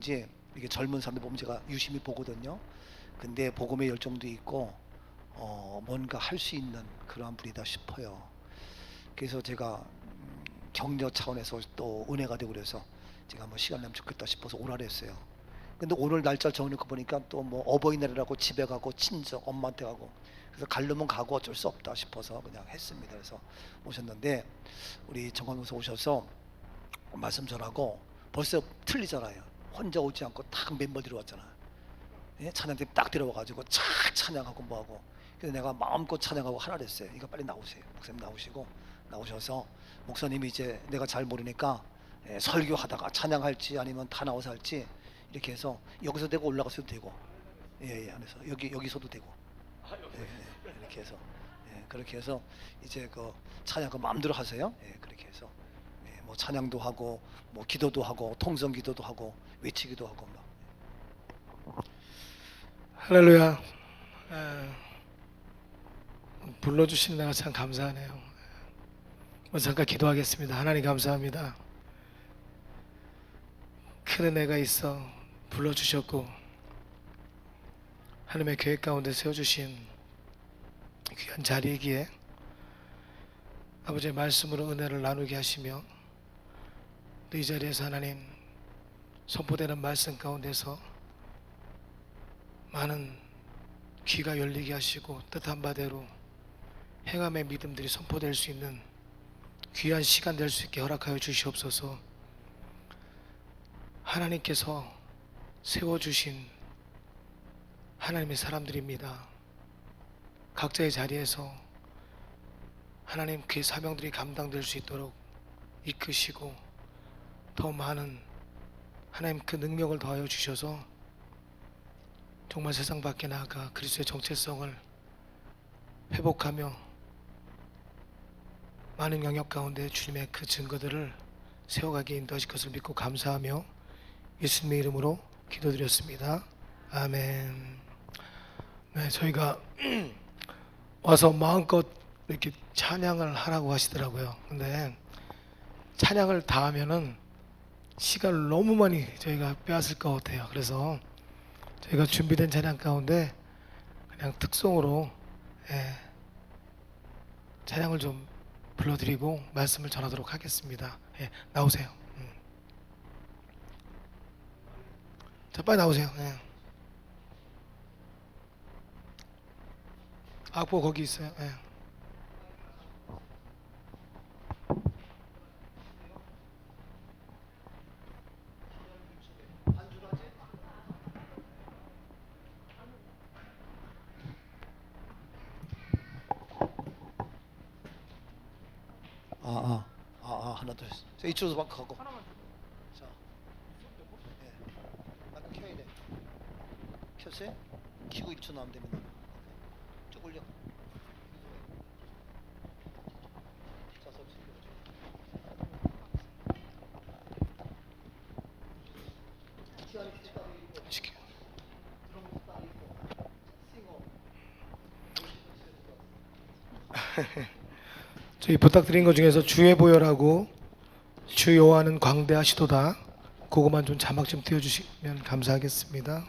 이제 이게 젊은 사람들 보면 제가 유심히 보거든요. 근데 복음의 열정도 있고 뭔가 할 수 있는 그러한 분이다 싶어요. 그래서 제가 격려 차원에서 또 은혜가 되고 그래서 제가 한번 시간 내면 좋겠다 싶어서 오라 그랬어요. 근데 오늘 날짜 정해놓고 보니까 또 뭐 어버이날이라고 집에 가고 친정 엄마한테 가고 그래서 가려면 가고 어쩔 수 없다 싶어서 그냥 했습니다. 그래서 오셨는데 우리 정관 목사 오셔서 말씀 전하고 벌써 틀리잖아요. 혼자 오지 않고 딱 멤버들이 왔잖아. 예? 찬양팀 딱 들어와가지고 착 찬양하고 뭐하고. 그래서 내가 마음껏 찬양하고 하라 그랬어요. 이거 빨리 나오세요. 목사님 나오시고 나오셔서 목사님이 이제 내가 잘 모르니까 설교하다가 찬양할지 아니면 다 나와서 할지 이렇게 해서 여기서 되고 올라가서도 되고 예예 안에서 여기서도 되고 이렇게 해서 그렇게 해서 이제 그 찬양 그 마음대로 하세요. 그렇게 해서 뭐 찬양도 하고 뭐 기도도 하고 통성 기도도 하고 외치기도 하고 막. 할렐루야. 불러주신 내가 참 감사하네요. 잠깐 기도하겠습니다. 하나님 감사합니다. 큰 은혜가 있어 불러주셨고 하나님의 계획 가운데 세워주신 귀한 자리이기에 아버지의 말씀으로 은혜를 나누게 하시며 또 이 자리에서 하나님 선포되는 말씀 가운데서 많은 귀가 열리게 하시고 뜻한 바대로 행함의 믿음들이 선포될 수 있는 귀한 시간 될 수 있게 허락하여 주시옵소서. 하나님께서 세워주신 하나님의 사람들입니다. 각자의 자리에서 하나님 그 사명들이 감당될 수 있도록 이끄시고 더 많은 하나님 그 능력을 더하여 주셔서 정말 세상 밖에 나아가 그리스도의 정체성을 회복하며 많은 영역 가운데 주님의 그 증거들을 세워가게 인도하실 것을 믿고 감사하며 예수님의 이름으로 기도드렸습니다. 아멘. 네, 저희가 와서 마음껏 이렇게 찬양을 하라고 하시더라고요. 근데 찬양을 다 하면은 시간을 너무 많이 저희가 빼앗을 것 같아요. 그래서 저희가 준비된 찬양 가운데 그냥 특송으로 찬양을 좀 불러드리고 말씀을 전하도록 하겠습니다. 나오세요. 자, 빨리 나오세요. 악보 거기 있어요. 하나 둘 셋. 이쪽으로 막 가고. 자, 아까 켜야 돼. 켰어요? 키고 1초 나오면 됩니다. 쭉 올려. 자, 시켜. 저희 부탁드린 것 중에서 주의 보혈하고 주 여호와는 광대하시도다 그거만 좀 자막 좀 띄워주시면 감사하겠습니다.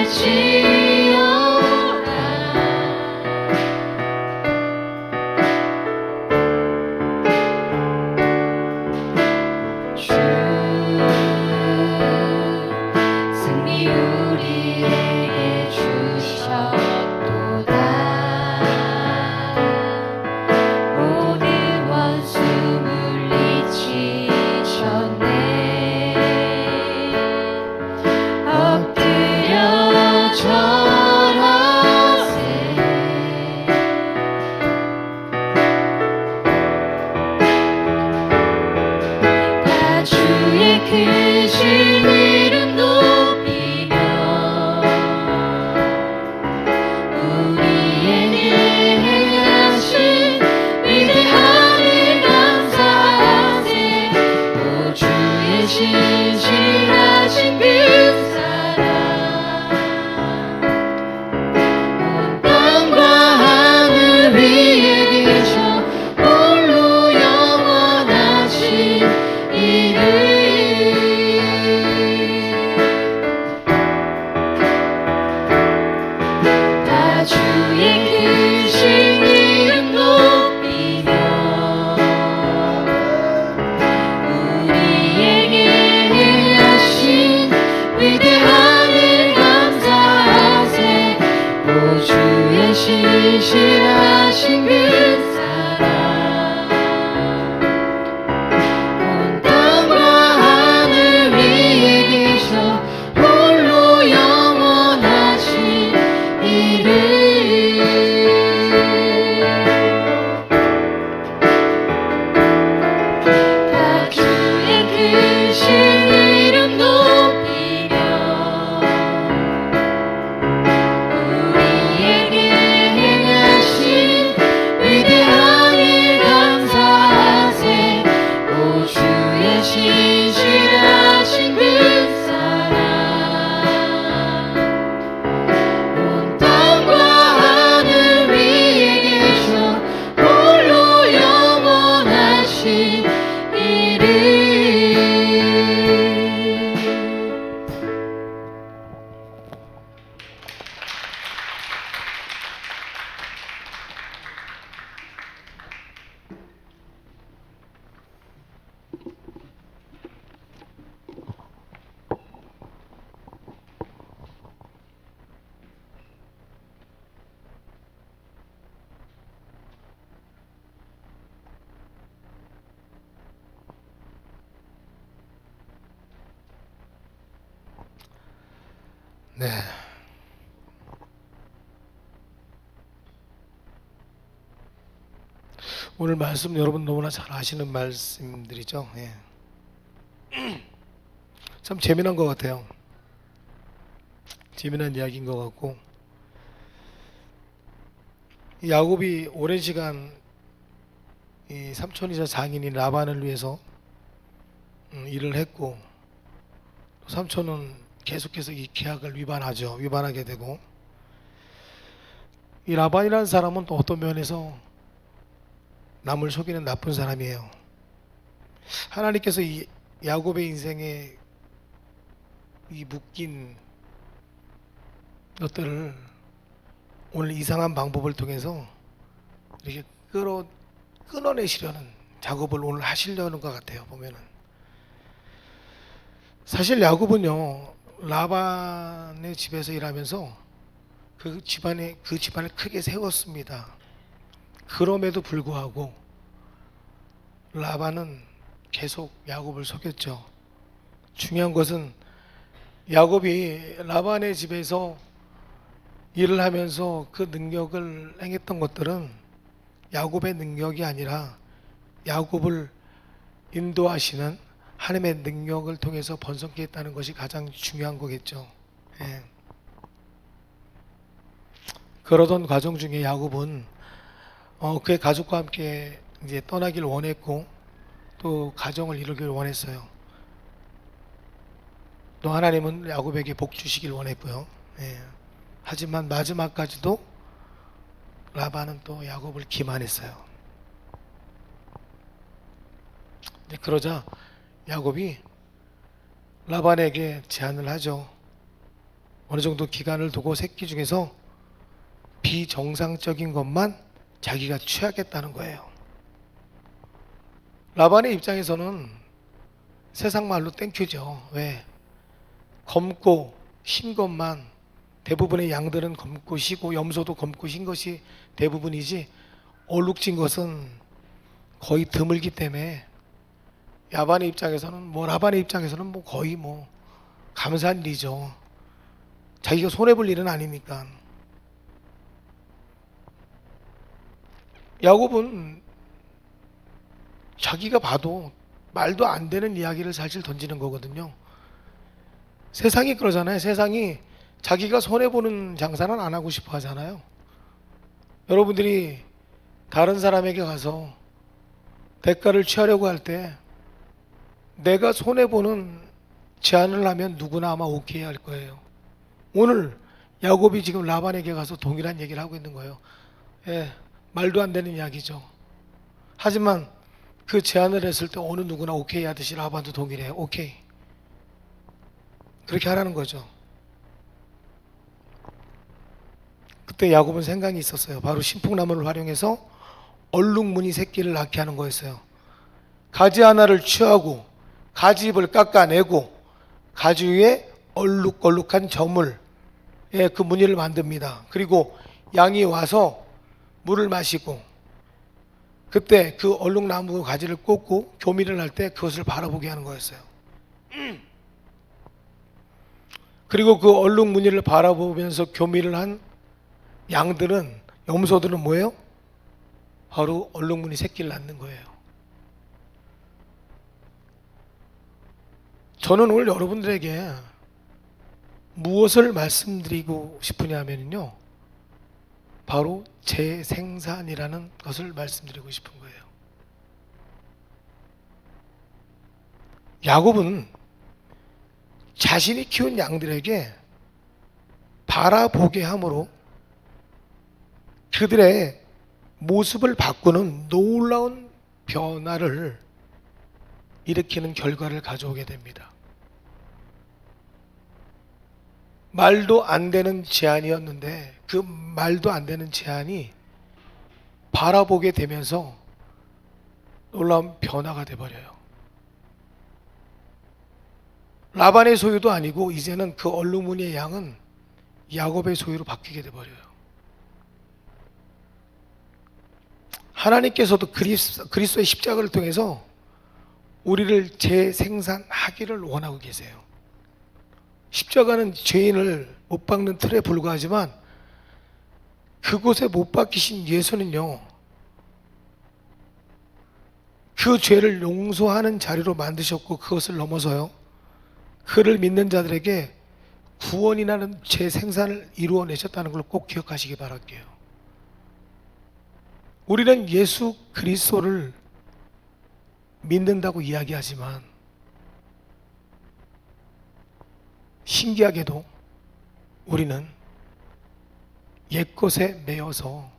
주 승리 우리에게 주셨도다. 모든 원수 물리치셨네. 엎드려 절하세. 다 주의 크신 이름 높이며 우리에게 행하신 위대한 일 감사하세. 오 주의 신실하신 그 사랑 온 땅과 하늘 위에 계셔 홀로 영원하신 이름. 다 주의 크신 이름 높이며 우리에게 행하신 위대한 일 감사하세. 오 주의 신실하신 그 사랑 온 땅과 하늘 위에 계셔 홀로 영원하신 이름. 다 주의 크신 이름 높이며 우리에게 행하신 위대한 일 감사하세. 오 주의 신실하신 그 사랑 온 땅과 하늘 위에 계셔 홀로 영원하신 이름. 네. 오늘 말씀 여러분 너무나 잘 아시는 말씀들이죠. 예. 참 재미난 것 같아요. 재미난 이야기인 것 같고, 이 야곱이 오랜 시간 이 삼촌이자 장인인 라반을 위해서 일을 했고, 또 삼촌은 계속해서 이 계약을 위반하게 되고, 이 라반이라는 사람은 또 어떤 면에서 남을 속이는 나쁜 사람이에요. 하나님께서 이 야곱의 인생에 이 묶인 것들을 오늘 이상한 방법을 통해서 이렇게 끊어내시려는 작업을 오늘 하시려는 것 같아요. 보면은 사실 야곱은요, 라반의 집에서 일하면서 그 집안을 크게 세웠습니다. 그럼에도 불구하고 라반은 계속 야곱을 속였죠. 중요한 것은 야곱이 라반의 집에서 일을 하면서 그 능력을 행했던 것들은 야곱의 능력이 아니라 야곱을 인도하시는 하나님의 능력을 통해서 번성케 했다는 것이 가장 중요한 거겠죠. 예. 그러던 과정 중에 야곱은 그의 가족과 함께 이제 떠나길 원했고, 또 가정을 이루길 원했어요. 또 하나님은 야곱에게 복 주시길 원했고요. 예. 하지만 마지막까지도 라반은 또 야곱을 기만했어요. 그러자 야곱이 라반에게 제안을 하죠. 어느 정도 기간을 두고 새끼 중에서 비정상적인 것만 자기가 취하겠다는 거예요. 라반의 입장에서는 세상 말로 땡큐죠. 왜? 검고 흰 것만, 대부분의 양들은 검고 쉬고 염소도 검고 흰 것이 대부분이지 얼룩진 것은 거의 드물기 때문에 라반의 입장에서는 뭐 거의 뭐 감사한 일이죠. 자기가 손해볼 일은 아니니까. 야곱은 자기가 봐도 말도 안 되는 이야기를 사실 던지는 거거든요. 세상이 그러잖아요. 세상이 자기가 손해보는 장사는 안 하고 싶어 하잖아요. 여러분들이 다른 사람에게 가서 대가를 취하려고 할 때 내가 손해보는 제안을 하면 누구나 아마 오케이 할 거예요. 오늘 야곱이 지금 라반에게 가서 동일한 얘기를 하고 있는 거예요. 예, 말도 안 되는 이야기죠. 하지만 그 제안을 했을 때 어느 누구나 오케이 하듯이 라반도 동일해요. 오케이. 그렇게 하라는 거죠. 그때 야곱은 생각이 있었어요. 바로 신풍나무를 활용해서 얼룩무늬 새끼를 낳게 하는 거였어요. 가지 하나를 취하고 가지잎을 깎아내고 가지 위에 얼룩얼룩한 저물, 그 무늬를 만듭니다. 그리고 양이 와서 물을 마시고 그때 그 얼룩나무 가지를 꽂고 교미를 할 때 그것을 바라보게 하는 거였어요. 그리고 그 얼룩 무늬를 바라보면서 교미를 한 양들은, 염소들은 뭐예요? 바로 얼룩 무늬 새끼를 낳는 거예요. 저는 오늘 여러분들에게 무엇을 말씀드리고 싶으냐면요, 바로 재생산이라는 것을 말씀드리고 싶은 거예요. 야곱은 자신이 키운 양들에게 바라보게 함으로 그들의 모습을 바꾸는 놀라운 변화를 일으키는 결과를 가져오게 됩니다. 말도 안 되는 제안이었는데 그 말도 안 되는 제안이 바라보게 되면서 놀라운 변화가 돼버려요. 라반의 소유도 아니고 이제는 그 얼룩무늬의 양은 야곱의 소유로 바뀌게 돼버려요. 하나님께서도 그리스도의 십자가를 통해서 우리를 재생산하기를 원하고 계세요. 십자가는 죄인을 못 박는 틀에 불과하지만 그곳에 못 박히신 예수는요, 그 죄를 용서하는 자리로 만드셨고 그것을 넘어서요, 그를 믿는 자들에게 구원이라는 재생산을 이루어내셨다는 걸 꼭 기억하시기 바랄게요. 우리는 예수 그리스도를 믿는다고 이야기하지만 신기하게도 우리는 옛것에 매여서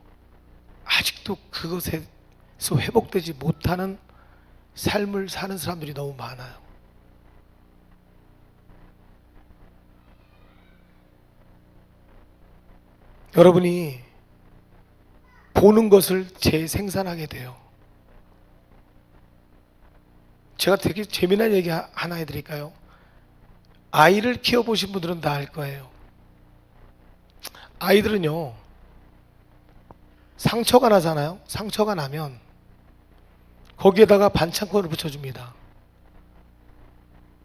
아직도 그것에서 회복되지 못하는 삶을 사는 사람들이 너무 많아요. 여러분이 보는 것을 재생산하게 돼요. 제가 되게 재미난 얘기 하나 해드릴까요? 아이를 키워보신 분들은 다 알 거예요. 아이들은요, 상처가 나잖아요. 상처가 나면 거기에다가 반창고를 붙여줍니다.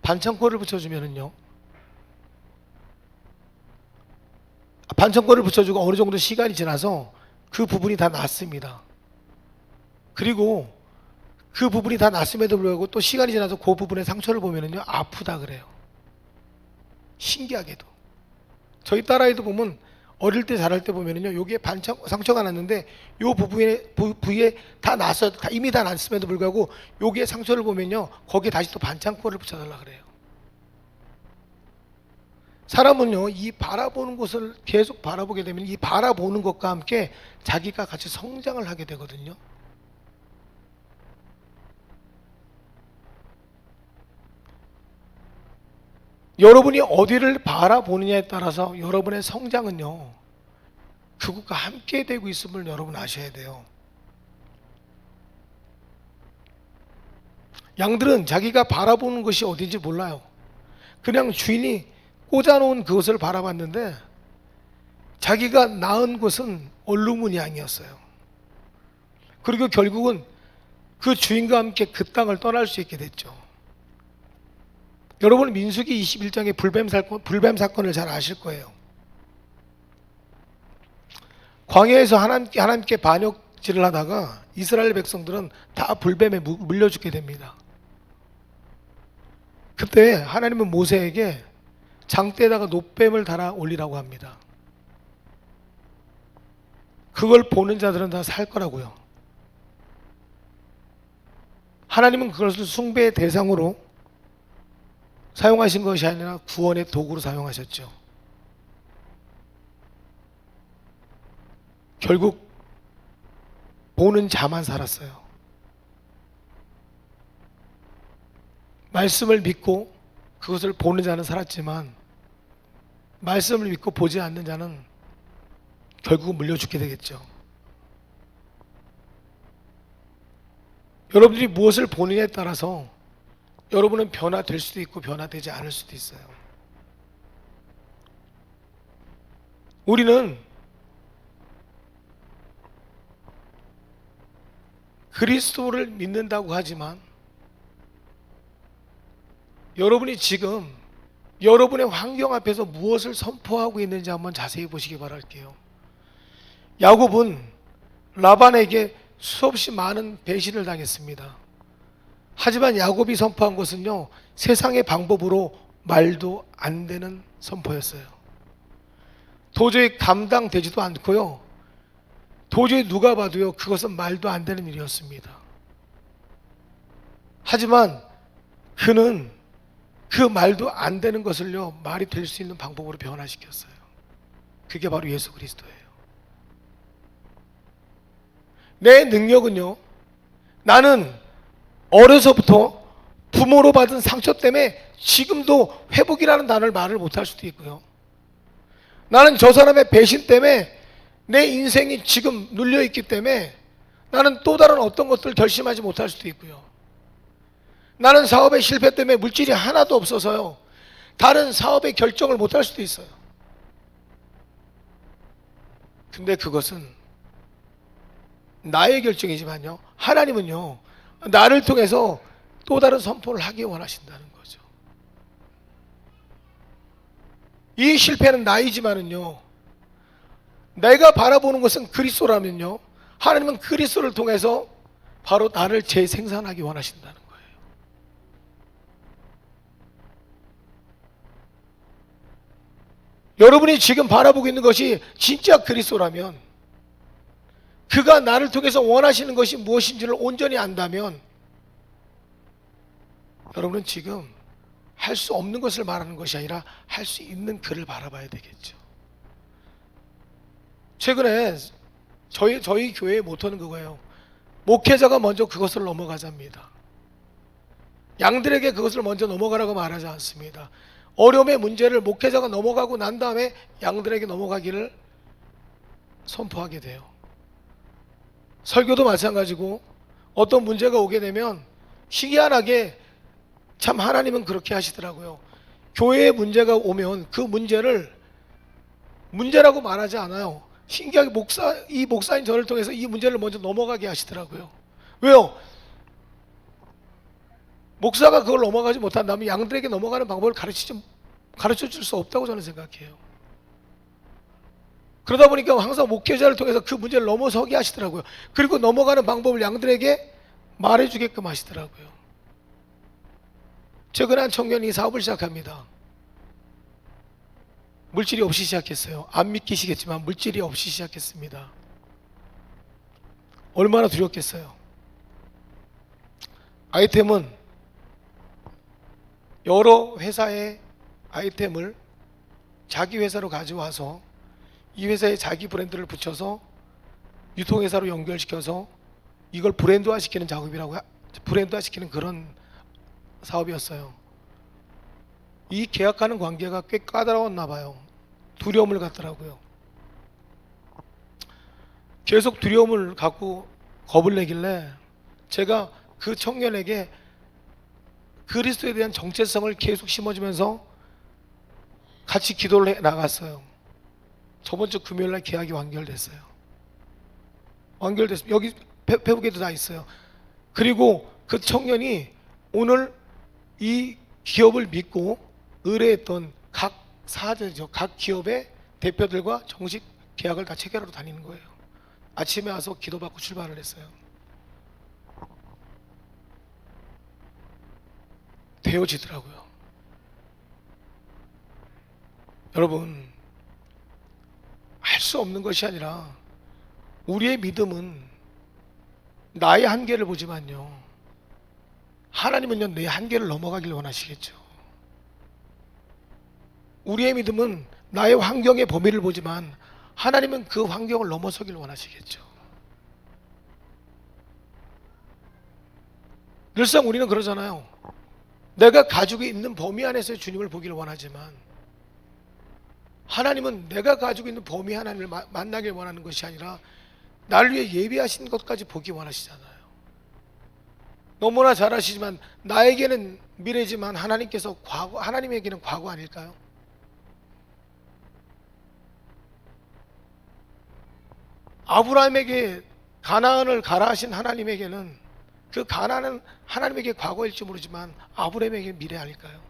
반창고를 붙여주면은요, 반창고를 붙여주고 어느 정도 시간이 지나서 그 부분이 다 낫습니다. 그리고 그 부분이 다 낫음에도 불구하고 또 시간이 지나서 그 부분의 상처를 보면은요, 아프다 그래요. 신기하게도 저희 딸아이도 보면 어릴 때 자랄 때 보면은요, 여기에 상처가 났는데 요 부위에 다 났어, 이미 다 났음에도 불구하고 여기에 상처를 보면요, 거기에 다시 또 반창고를 붙여달라 그래요. 사람은요, 이 바라보는 것을 계속 바라보게 되면 이 바라보는 것과 함께 자기가 같이 성장을 하게 되거든요. 여러분이 어디를 바라보느냐에 따라서 여러분의 성장은요, 그것과 함께 되고 있음을 여러분 아셔야 돼요. 양들은 자기가 바라보는 것이 어딘지 몰라요. 그냥 주인이 꽂아놓은 그것을 바라봤는데 자기가 낳은 곳은 얼루무니양이었어요. 그리고 결국은 그 주인과 함께 그 땅을 떠날 수 있게 됐죠. 여러분 민수기 21장의 불뱀 사건을 잘 아실 거예요. 광야에서 하나님께 반역질을 하다가 이스라엘 백성들은 다 불뱀에 물려 죽게 됩니다. 그때 하나님은 모세에게 장대에다가 놋뱀을 달아 올리라고 합니다. 그걸 보는 자들은 다 살 거라고요. 하나님은 그것을 숭배의 대상으로 사용하신 것이 아니라 구원의 도구로 사용하셨죠. 결국 보는 자만 살았어요. 말씀을 믿고 그것을 보는 자는 살았지만 말씀을 믿고 보지 않는 자는 결국 물려 죽게 되겠죠. 여러분들이 무엇을 보느냐에 따라서 여러분은 변화될 수도 있고 변화되지 않을 수도 있어요. 우리는 그리스도를 믿는다고 하지만 여러분이 지금 여러분의 환경 앞에서 무엇을 선포하고 있는지 한번 자세히 보시기 바랄게요. 야곱은 라반에게 수없이 많은 배신을 당했습니다. 하지만 야곱이 선포한 것은요, 세상의 방법으로 말도 안 되는 선포였어요. 도저히 감당되지도 않고요, 도저히 누가 봐도요, 그것은 말도 안 되는 일이었습니다. 하지만 그는 그 말도 안 되는 것을요, 말이 될 수 있는 방법으로 변화시켰어요. 그게 바로 예수 그리스도예요. 내 능력은요, 나는 어려서부터 부모로 받은 상처 때문에 지금도 회복이라는 단어를 말을 못할 수도 있고요, 나는 저 사람의 배신 때문에 내 인생이 지금 눌려있기 때문에 나는 또 다른 어떤 것들을 결심하지 못할 수도 있고요, 나는 사업의 실패 때문에 물질이 하나도 없어서요, 다른 사업의 결정을 못할 수도 있어요. 근데 그것은 나의 결정이지만요, 하나님은요, 나를 통해서 또 다른 선포를 하기 원하신다는 거죠. 이 실패는 나이지만은요, 내가 바라보는 것은 그리스도라면요, 하나님은 그리스도를 통해서 바로 나를 재생산하기 원하신다는 거예요. 여러분이 지금 바라보고 있는 것이 진짜 그리스도라면, 그가 나를 통해서 원하시는 것이 무엇인지를 온전히 안다면, 여러분은 지금 할 수 없는 것을 말하는 것이 아니라 할 수 있는 그를 바라봐야 되겠죠. 최근에 저희 교회의 모토는 그거예요. 목회자가 먼저 그것을 넘어가자입니다. 양들에게 그것을 먼저 넘어가라고 말하지 않습니다. 어려움의 문제를 목회자가 넘어가고 난 다음에 양들에게 넘어가기를 선포하게 돼요. 설교도 마찬가지고 어떤 문제가 오게 되면 희한하게 참 하나님은 그렇게 하시더라고요. 교회에 문제가 오면 그 문제를 문제라고 말하지 않아요. 신기하게 이 목사인 저를 통해서 이 문제를 먼저 넘어가게 하시더라고요. 왜요? 목사가 그걸 넘어가지 못한다면 양들에게 넘어가는 방법을 가르쳐 줄 수 없다고 저는 생각해요. 그러다 보니까 항상 목회자를 통해서 그 문제를 넘어서게 하시더라고요. 그리고 넘어가는 방법을 양들에게 말해주게끔 하시더라고요. 최근에 한 청년이 사업을 시작합니다. 물질이 없이 시작했어요. 안 믿기시겠지만 물질이 없이 시작했습니다. 얼마나 두렵겠어요. 아이템은 여러 회사의 아이템을 자기 회사로 가져와서 이 회사에 자기 브랜드를 붙여서 유통회사로 연결시켜서 이걸 브랜드화시키는 작업이라고, 브랜드화시키는 그런 사업이었어요. 이 계약하는 관계가 꽤 까다로웠나 봐요. 두려움을 갖더라고요. 계속 두려움을 갖고 겁을 내길래 제가 그 청년에게 그리스도에 대한 정체성을 계속 심어주면서 같이 기도를 해 나갔어요. 저번 주 금요일날 계약이 완결됐어요. 완결됐어요. 여기 페북에도 다 있어요. 그리고 그 청년이 오늘 이 기업을 믿고 의뢰했던 각 사저죠, 각 기업의 대표들과 정식 계약을 다 체결하러 다니는 거예요. 아침에 와서 기도받고 출발을 했어요. 되어지더라고요. 여러분, 할 수 없는 것이 아니라 우리의 믿음은 나의 한계를 보지만요, 하나님은요 내 한계를 넘어가길 원하시겠죠. 우리의 믿음은 나의 환경의 범위를 보지만 하나님은 그 환경을 넘어서길 원하시겠죠. 늘상 우리는 그러잖아요. 내가 가지고 있는 범위 안에서 주님을 보기를 원하지만 하나님은 내가 가지고 있는 범위 하나님을 만나길 원하는 것이 아니라 나를 위해 예비하신 것까지 보기 원하시잖아요. 너무나 잘 아시지만 나에게는 미래지만 하나님께서 과거, 하나님에게는 과거 아닐까요? 아브라함에게 가나안을 가라 하신 하나님에게는 그 가나안은 하나님에게 과거일지 모르지만 아브라함에게 미래 아닐까요?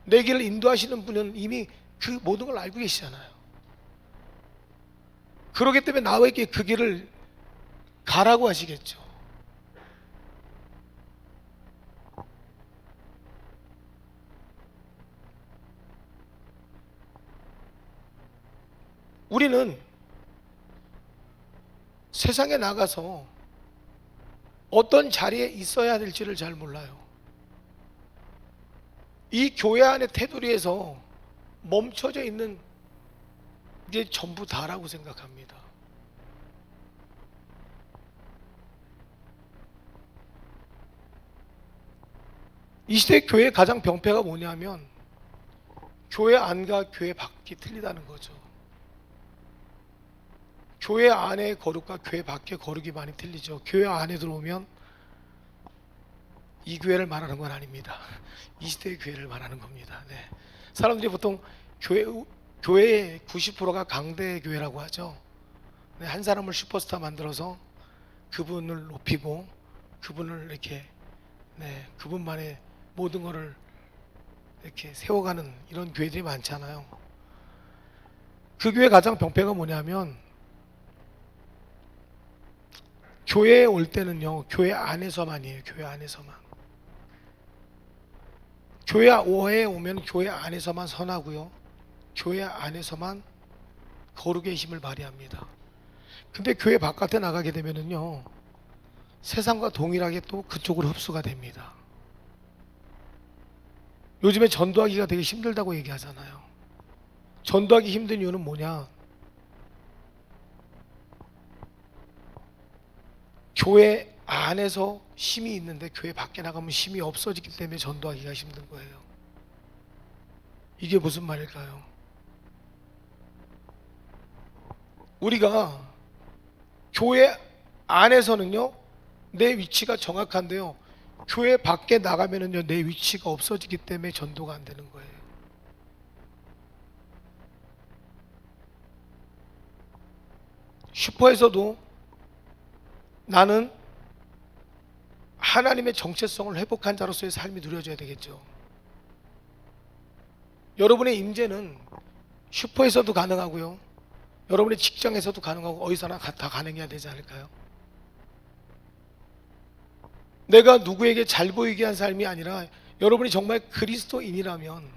내 길을 인도하시는 분은 이미 그 모든 걸 알고 계시잖아요. 그렇기 때문에 나에게 그 길을 가라고 하시겠죠. 우리는 세상에 나가서 어떤 자리에 있어야 될지를 잘 몰라요. 이 교회 안의 테두리에서 멈춰져 있는 게 전부 다라고 생각합니다. 이 시대 교회의 가장 병폐가 뭐냐면 교회 안과 교회 밖이 틀리다는 거죠. 교회 안의 거룩과 교회 밖의 거룩이 많이 틀리죠. 교회 안에 들어오면 이 교회를 말하는 건 아닙니다. 이 시대의 교회를 말하는 겁니다. 네. 사람들이 보통 교회의 90%가 강대 교회라고 하죠. 네, 한 사람을 슈퍼스타 만들어서 그분을 높이고 그분을 이렇게 그분만의 모든 것을 이렇게 세워가는 이런 교회들이 많잖아요. 그 교회 가장 병폐가 뭐냐면 교회에 올 때는요 교회 안에서만이에요. 교회 안에서만. 교회에 오면 교회 안에서만 선하고요, 교회 안에서만 거룩의 힘을 발휘합니다. 근데 교회 바깥에 나가게 되면은요 세상과 동일하게 또 그쪽으로 흡수가 됩니다. 요즘에 전도하기가 되게 힘들다고 얘기하잖아요. 전도하기 힘든 이유는 뭐냐? 교회 안에서 힘이 있는데 교회 밖에 나가면 힘이 없어지기 때문에 전도하기가 힘든 거예요. 이게 무슨 말일까요? 우리가 교회 안에서는요 내 위치가 정확한데요 교회 밖에 나가면은요 내 위치가 없어지기 때문에 전도가 안 되는 거예요. 슈퍼에서도 나는 하나님의 정체성을 회복한 자로서의 삶이 누려져야 되겠죠. 여러분의 임재는 슈퍼에서도 가능하고요, 여러분의 직장에서도 가능하고 어디서나 다 가능해야 되지 않을까요? 내가 누구에게 잘 보이게 한 삶이 아니라 여러분이 정말 그리스도인이라면,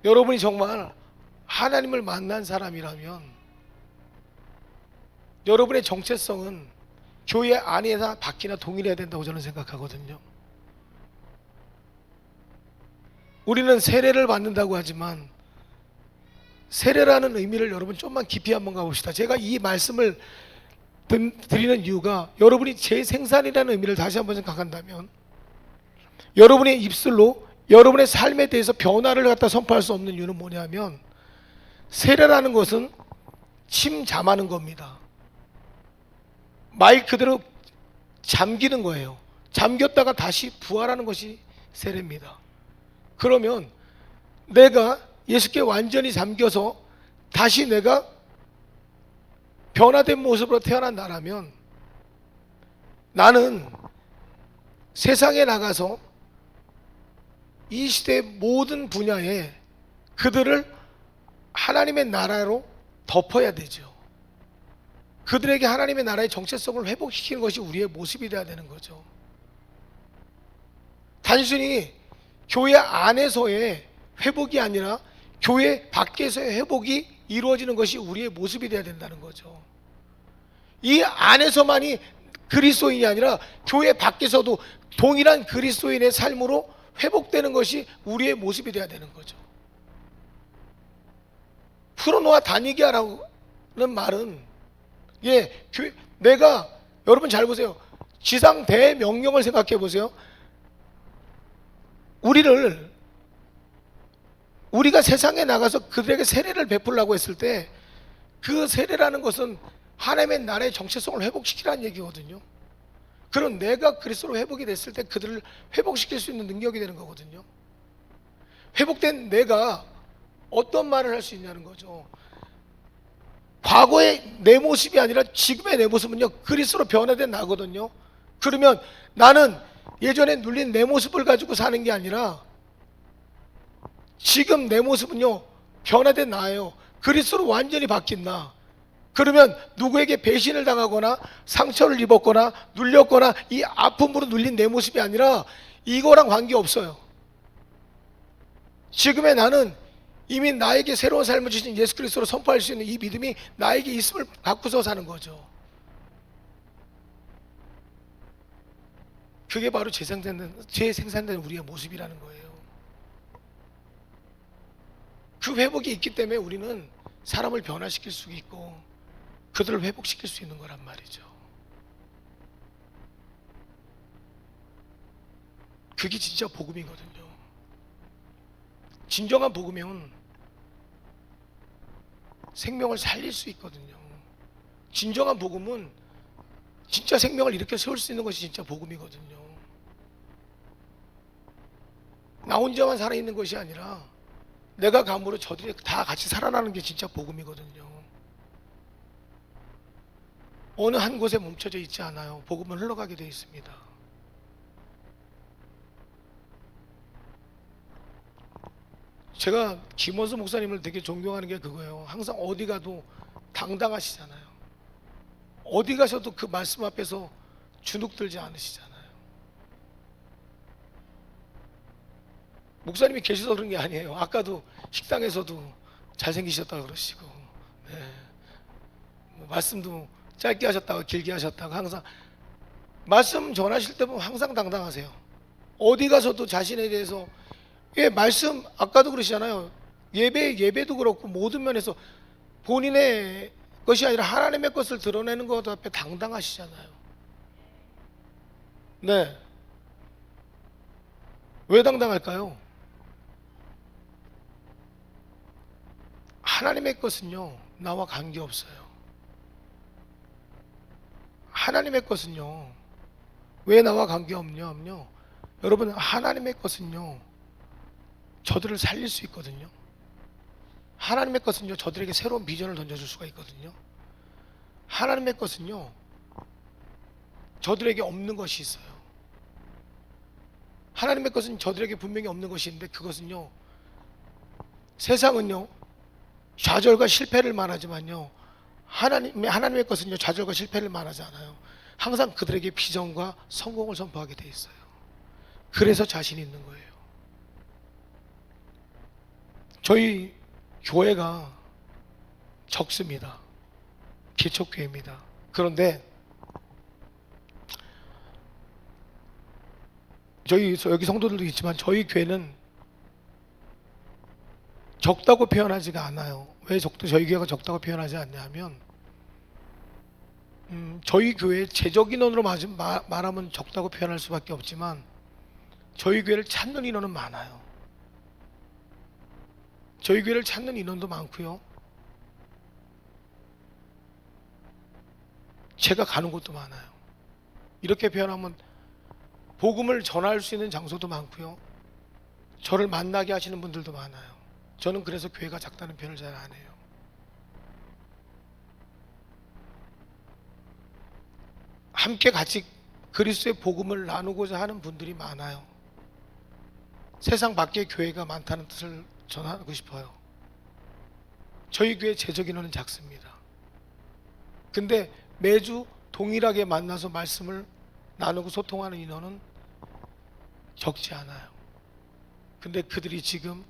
여러분이 정말 하나님을 만난 사람이라면 여러분의 정체성은 교회 안이나 밖이나 동일해야 된다고 저는 생각하거든요. 우리는 세례를 받는다고 하지만 세례라는 의미를 여러분 좀만 깊이 한번 가봅시다. 제가 이 말씀을 드리는 이유가 여러분이 재생산이라는 의미를 다시 한번 생각한다면 여러분의 입술로 여러분의 삶에 대해서 변화를 갖다 선포할 수 없는 이유는 뭐냐면, 세례라는 것은 침잠하는 겁니다. 말 그대로 잠기는 거예요. 잠겼다가 다시 부활하는 것이 세례입니다. 그러면 내가 예수께 완전히 잠겨서 다시 내가 변화된 모습으로 태어난다면, 나는 세상에 나가서 이 시대의 모든 분야에 그들을 하나님의 나라로 덮어야 되죠. 그들에게 하나님의 나라의 정체성을 회복시키는 것이 우리의 모습이 되어야 되는 거죠. 단순히 교회 안에서의 회복이 아니라 교회 밖에서의 회복이 이루어지는 것이 우리의 모습이 되어야 된다는 거죠. 이 안에서만이 그리스도인이 아니라 교회 밖에서도 동일한 그리스도인의 삶으로 회복되는 것이 우리의 모습이 되어야 되는 거죠. 풀어놓아 다니게 하라는 말은, 내가, 여러분 잘 보세요. 지상 대명령을 생각해 보세요. 우리가 세상에 나가서 그들에게 세례를 베풀라고 했을 때, 그 세례라는 것은 하나님의 나라의 정체성을 회복시키라는 얘기거든요. 그럼 내가 그리스도로 회복이 됐을 때 그들을 회복시킬 수 있는 능력이 되는 거거든요. 회복된 내가 어떤 말을 할 수 있냐는 거죠. 과거의 내 모습이 아니라 지금의 내 모습은요, 그리스도로 변화된 나거든요. 그러면 나는 예전에 눌린 내 모습을 가지고 사는 게 아니라 지금 내 모습은요, 변화된 나예요. 그리스도로 완전히 바뀐 나. 그러면 누구에게 배신을 당하거나 상처를 입었거나 눌렸거나 이 아픔으로 눌린 내 모습이 아니라 이거랑 관계없어요. 지금의 나는 이미 나에게 새로운 삶을 주신 예수 그리스도로 선포할 수 있는 이 믿음이 나에게 있음을 갖고서 사는 거죠. 그게 바로 재생산된 우리의 모습이라는 거예요. 그 회복이 있기 때문에 우리는 사람을 변화시킬 수 있고 그들을 회복시킬 수 있는 거란 말이죠. 그게 진짜 복음이거든요. 진정한 복음은 생명을 살릴 수 있거든요. 진정한 복음은 진짜 생명을 일으켜 세울 수 있는 것이 진짜 복음이거든요. 나 혼자만 살아있는 것이 아니라 내가 감으로 저들이 다 같이 살아나는 게 진짜 복음이거든요. 어느 한 곳에 멈춰져 있지 않아요. 복음은 흘러가게 되어 있습니다. 제가 김원수 목사님을 되게 존경하는 게 그거예요. 항상 어디 가도 당당하시잖아요. 어디 가셔도 그 말씀 앞에서 주눅들지 않으시잖아요. 목사님이 계셔서 그런 게 아니에요. 아까도 식당에서도 잘생기셨다고 그러시고, 말씀도 짧게 하셨다가 길게 하셨다가 항상 말씀 전하실 때 보면 항상 당당하세요. 어디 가서도 자신에 대해서 말씀 아까도 그러시잖아요. 예배도 그렇고 모든 면에서 본인의 것이 아니라 하나님의 것을 드러내는 것 앞에 당당하시잖아요. 네. 왜 당당할까요? 하나님의 것은요, 나와 관계없어요. 하나님의 것은요, 왜 나와 관계없냐면요, 여러분, 하나님의 것은요, 저들을 살릴 수 있거든요. 하나님의 것은요, 저들에게 새로운 비전을 던져줄 수가 있거든요. 하나님의 것은요, 저들에게 없는 것이 있어요. 하나님의 것은 저들에게 분명히 없는 것이 있는데, 그것은요, 세상은요, 좌절과 실패를 말하지만요, 하나님의 것은요, 좌절과 실패를 말하지 않아요. 항상 그들에게 비전과 성공을 선포하게 돼 있어요. 그래서 자신 있는 거예요. 저희 교회가 적습니다. 기초교회입니다. 그런데 여기 성도들도 있지만 저희 교회는 적다고 표현하지가 않아요. 왜 저희 교회가 적다고 표현하지 않냐면, 저희 교회 재적 인원으로 말하면 적다고 표현할 수밖에 없지만 저희 교회를 찾는 인원은 많아요. 저희 교회를 찾는 인원도 많고요. 제가 가는 곳도 많아요. 이렇게 표현하면 복음을 전할 수 있는 장소도 많고요. 저를 만나게 하시는 분들도 많아요. 저는 그래서 교회가 작다는 표현을 잘 안 해요. 함께 같이 그리스도의 복음을 나누고자 하는 분들이 많아요. 세상 밖에 교회가 많다는 뜻을 전하고 싶어요. 저희 교회 재적 인원은 작습니다. 근데 매주 동일하게 만나서 말씀을 나누고 소통하는 인원은 적지 않아요. 근데 그들이 지금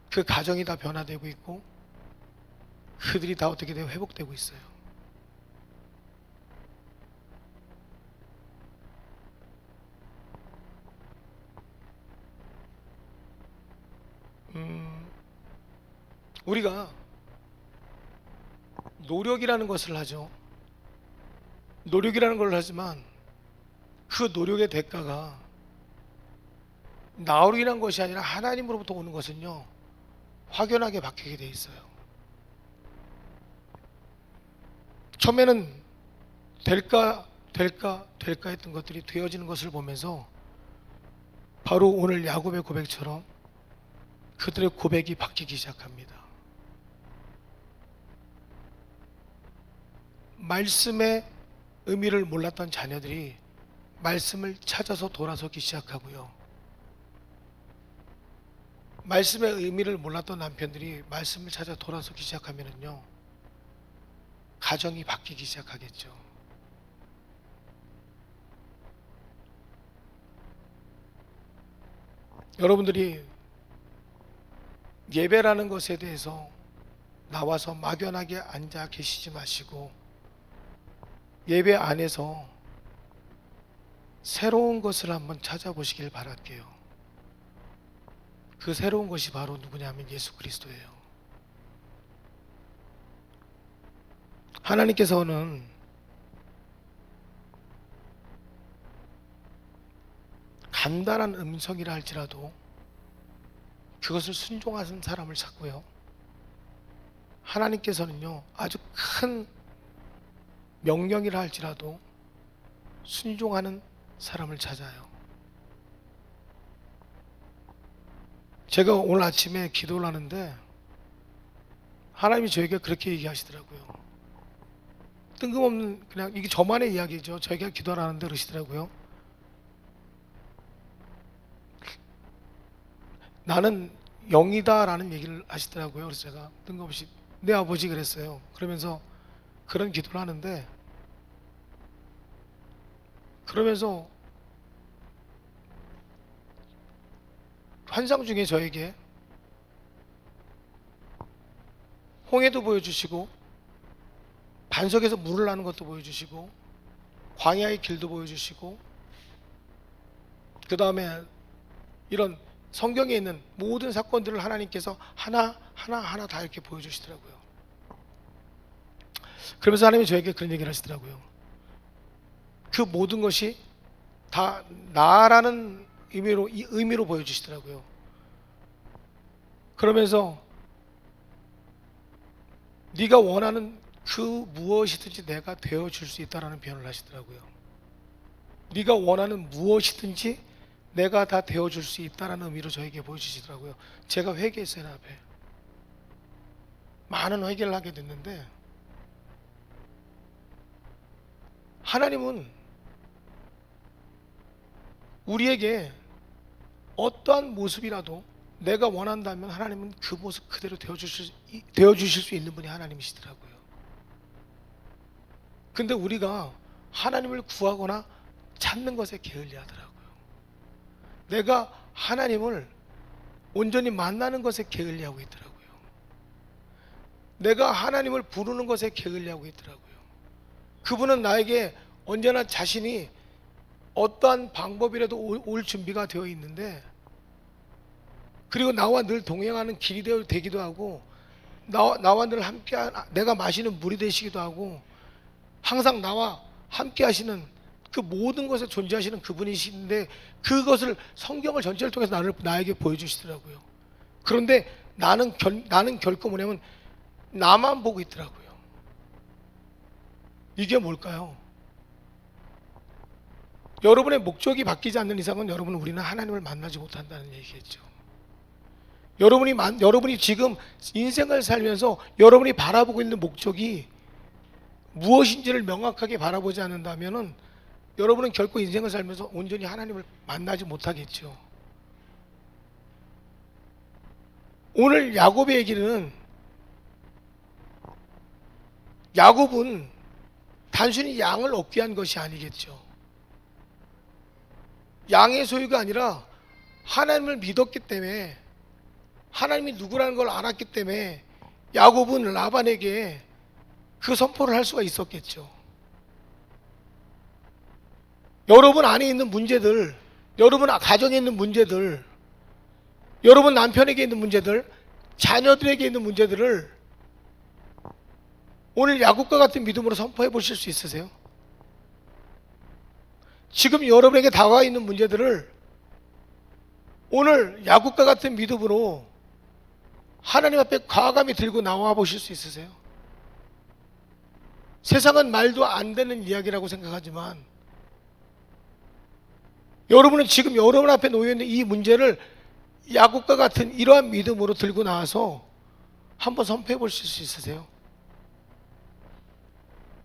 그 가정이 다 변화되고 있고 그들이 다 어떻게 되고 회복되고 있어요. 우리가 노력이라는 것을 하죠. 노력이라는 걸 하지만 그 노력의 대가가 나로 인한 것이 아니라 하나님으로부터 오는 것은요, 확연하게 바뀌게 돼 있어요. 처음에는 될까 했던 것들이 되어지는 것을 보면서 바로 오늘 야곱의 고백처럼 그들의 고백이 바뀌기 시작합니다. 말씀의 의미를 몰랐던 자녀들이 말씀을 찾아서 돌아서기 시작하고요. 말씀의 의미를 몰랐던 남편들이 말씀을 찾아 돌아서기 시작하면은요, 가정이 바뀌기 시작하겠죠. 여러분들이 예배라는 것에 대해서 나와서 막연하게 앉아 계시지 마시고 예배 안에서 새로운 것을 한번 찾아보시길 바랄게요. 그 새로운 것이 바로 누구냐면 예수 그리스도예요. 하나님께서는 간단한 음성이라 할지라도 그것을 순종하는 사람을 찾고요. 하나님께서는요, 아주 큰 명령이라 할지라도 순종하는 사람을 찾아요. 제가 오늘 아침에 기도를 하는데 하나님이 저에게 그렇게 얘기하시더라고요. 뜬금없는, 그냥 이게 저만의 이야기죠. 저희가 기도를 하는데 그러시더라고요. 나는 영이다 라는 얘기를 하시더라고요. 그래서 제가 뜬금없이 네 아버지 그랬어요. 그러면서 그런 기도를 하는데, 그러면서 환상 중에 저에게 홍해도 보여주시고 반석에서 물을 나는 것도 보여주시고 광야의 길도 보여주시고, 그 다음에 이런 성경에 있는 모든 사건들을 하나님께서 하나 다 이렇게 보여주시더라고요. 그러면서 하나님이 저에게 그런 얘기를 하시더라고요. 그 모든 것이 다 나라는 의미로 보여주시더라고요. 그러면서 네가 원하는 그 무엇이든지 내가 되어줄 수 있다라는 표현을 하시더라고요. 네가 원하는 무엇이든지 내가 다 되어줄 수 있다라는 의미로 저에게 보여주시더라고요. 제가 회개했어요. 앞에 많은 회개를 하게 됐는데, 하나님은 우리에게 어떠한 모습이라도 내가 원한다면 하나님은 그 모습 그대로 되어주실 수 있는 분이 하나님이시더라고요. 근데 우리가 하나님을 구하거나 찾는 것에 게을리하더라고요. 내가 하나님을 온전히 만나는 것에 게을리하고 있더라고요. 내가 하나님을 부르는 것에 게을리하고 있더라고요. 그분은 나에게 언제나 자신이 어떠한 방법이라도 올 준비가 되어 있는데, 그리고 나와 늘 동행하는 길이 되기도 하고, 나와 늘 함께 내가 마시는 물이 되시기도 하고, 항상 나와 함께 하시는 그 모든 것에 존재하시는 그분이신데, 그것을 성경을 전체를 통해서 나에게 보여주시더라고요. 그런데 나는 결코 뭐냐면 나만 보고 있더라고요. 이게 뭘까요? 여러분의 목적이 바뀌지 않는 이상은 우리는 하나님을 만나지 못한다는 얘기겠죠. 여러분이 지금 인생을 살면서 여러분이 바라보고 있는 목적이 무엇인지를 명확하게 바라보지 않는다면은 여러분은 결코 인생을 살면서 온전히 하나님을 만나지 못하겠죠. 오늘 야곱의 얘기는, 야곱은 단순히 양을 얻기 위한 것이 아니겠죠. 양의 소유가 아니라 하나님을 믿었기 때문에, 하나님이 누구라는 걸 알았기 때문에 야곱은 라반에게 그 선포를 할 수가 있었겠죠. 여러분 안에 있는 문제들, 여러분 가정에 있는 문제들, 여러분 남편에게 있는 문제들, 자녀들에게 있는 문제들을 오늘 야곱과 같은 믿음으로 선포해 보실 수 있으세요? 지금 여러분에게 다가와 있는 문제들을 오늘 야곱과 같은 믿음으로 하나님 앞에 과감히 들고 나와 보실 수 있으세요? 세상은 말도 안 되는 이야기라고 생각하지만 여러분은 지금 여러분 앞에 놓여있는 이 문제를 야곱과 같은 이러한 믿음으로 들고 나와서 한번 선포해 보실 수 있으세요?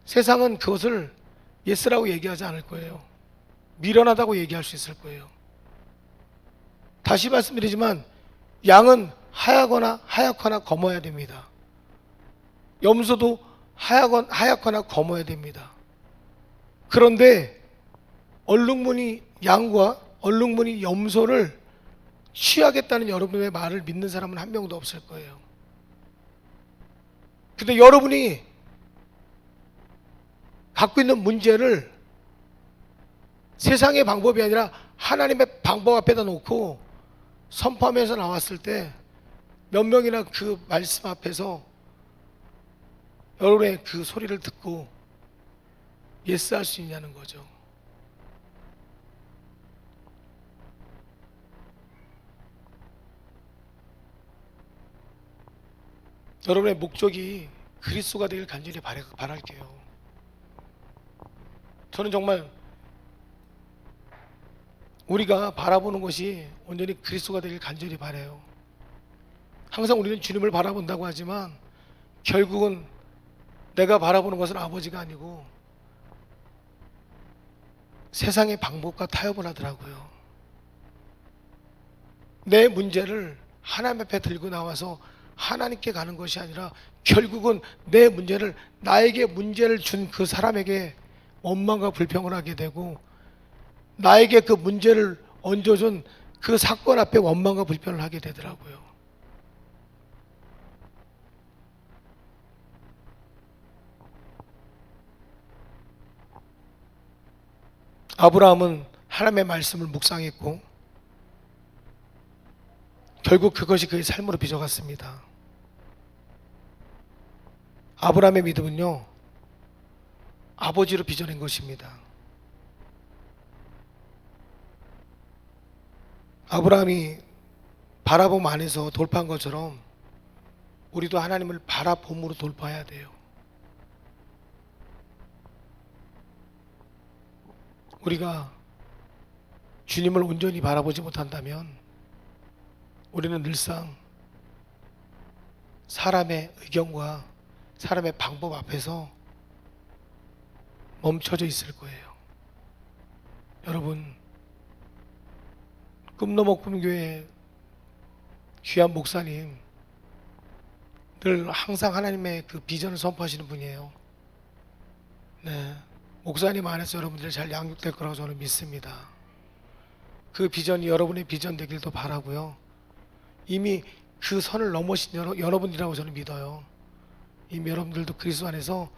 세상은 그것을 예스라고 얘기하지 않을 거예요. 미련하다고 얘기할 수 있을 거예요. 다시 말씀드리지만 양은 하얗거나 검어야 됩니다. 염소도 하얗거나 검어야 됩니다. 그런데 얼룩무늬 양과 얼룩무늬 염소를 취하겠다는 여러분의 말을 믿는 사람은 한 명도 없을 거예요. 근데 여러분이 갖고 있는 문제를 세상의 방법이 아니라 하나님의 방법 앞에다 놓고 선포하면서 나왔을 때 몇 명이나 그 말씀 앞에서 여러분의 그 소리를 듣고 예스 할 수 있냐는 거죠. 여러분의 목적이 그리스도가 되길 간절히 바랄게요. 저는 정말 우리가 바라보는 것이 온전히 그리스도가 되길 간절히 바라요. 항상 우리는 주님을 바라본다고 하지만 결국은 내가 바라보는 것은 아버지가 아니고 세상의 방법과 타협을 하더라고요. 내 문제를 하나님 앞에 들고 나와서 하나님께 가는 것이 아니라 결국은 내 문제를, 나에게 문제를 준 그 사람에게 원망과 불평을 하게 되고 나에게 그 문제를 얹어준 그 사건 앞에 원망과 불평을 하게 되더라고요. 아브라함은 하나님의 말씀을 묵상했고 결국 그것이 그의 삶으로 빚어갔습니다. 아브라함의 믿음은요, 아버지로 빚어낸 것입니다. 아브라함이 바라봄 안에서 돌파한 것처럼 우리도 하나님을 바라봄으로 돌파해야 돼요. 우리가 주님을 온전히 바라보지 못한다면 우리는 늘상 사람의 의견과 사람의 방법 앞에서 멈춰져 있을 거예요. 여러분, 꿈너머 꿈교회 귀한 목사님 늘 항상 하나님의 그 비전을 선포하시는 분이에요. 네, 목사님 안에서 여러분들 잘 양육될 거라고 저는 믿습니다. 그 비전이 여러분의 비전 되길도 바라고요. 이미 그 선을 넘으신 여러분이라고 저는 믿어요. 이미 여러분들도 그리스도 안에서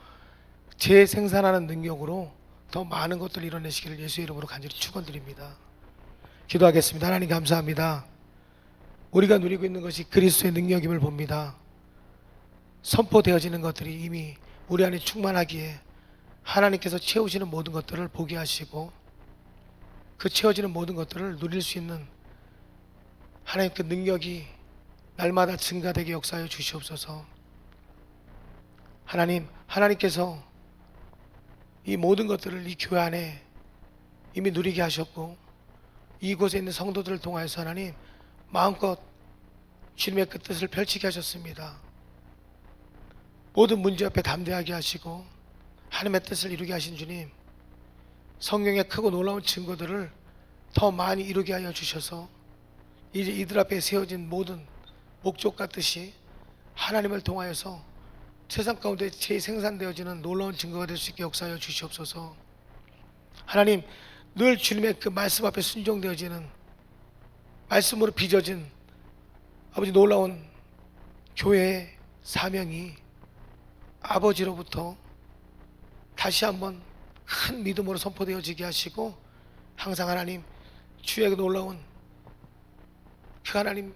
재생산하는 능력으로 더 많은 것들을 이뤄내시기를 예수의 이름으로 간절히 축원드립니다. 기도하겠습니다. 하나님 감사합니다. 우리가 누리고 있는 것이 그리스도의 능력임을 봅니다. 선포되어지는 것들이 이미 우리 안에 충만하기에 하나님께서 채우시는 모든 것들을 보게 하시고 그 채워지는 모든 것들을 누릴 수 있는 하나님 그 능력이 날마다 증가되게 역사하여 주시옵소서. 하나님께서 이 모든 것들을 이 교회 안에 이미 누리게 하셨고, 이곳에 있는 성도들을 통하여서 하나님 마음껏 주님의 그 뜻을 펼치게 하셨습니다. 모든 문제 앞에 담대하게 하시고 하나님의 뜻을 이루게 하신 주님, 성경의 크고 놀라운 증거들을 더 많이 이루게 하여 주셔서 이제 이들 앞에 세워진 모든 목적과 뜻이 하나님을 통하여서 세상 가운데 재생산되어지는 놀라운 증거가 될 수 있게 역사하여 주시옵소서. 하나님, 늘 주님의 그 말씀 앞에 순종되어지는, 말씀으로 빚어진 아버지 놀라운 교회의 사명이 아버지로부터 다시 한번 큰 믿음으로 선포되어지게 하시고, 항상 하나님 주의 그 놀라운 그 하나님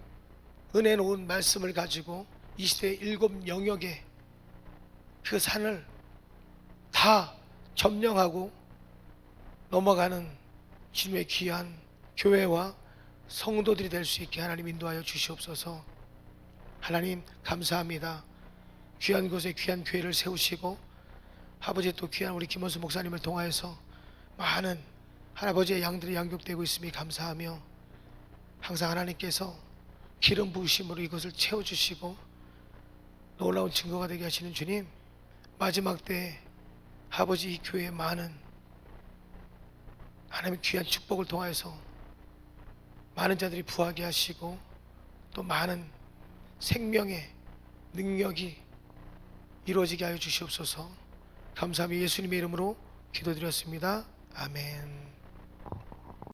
은혜 놓은 말씀을 가지고 이 시대의 7 영역의 그 산을 다 점령하고 넘어가는 주님의 귀한 교회와 성도들이 될 수 있게 하나님 인도하여 주시옵소서. 하나님 감사합니다. 귀한 곳에 귀한 교회를 세우시고 아버지 또 귀한 우리 김원수 목사님을 통하여서 많은 할아버지의 양들이 양육되고 있음이 감사하며, 항상 하나님께서 기름 부으심으로 이것을 채워주시고 놀라운 증거가 되게 하시는 주님, 마지막 때에 아버지 이 교회에 많은 하나님의 귀한 축복을 통하여서 많은 자들이 부하게 하시고 또 많은 생명의 능력이 이루어지게 하여 주시옵소서. 감사하며 예수님의 이름으로 기도드렸습니다. 아멘.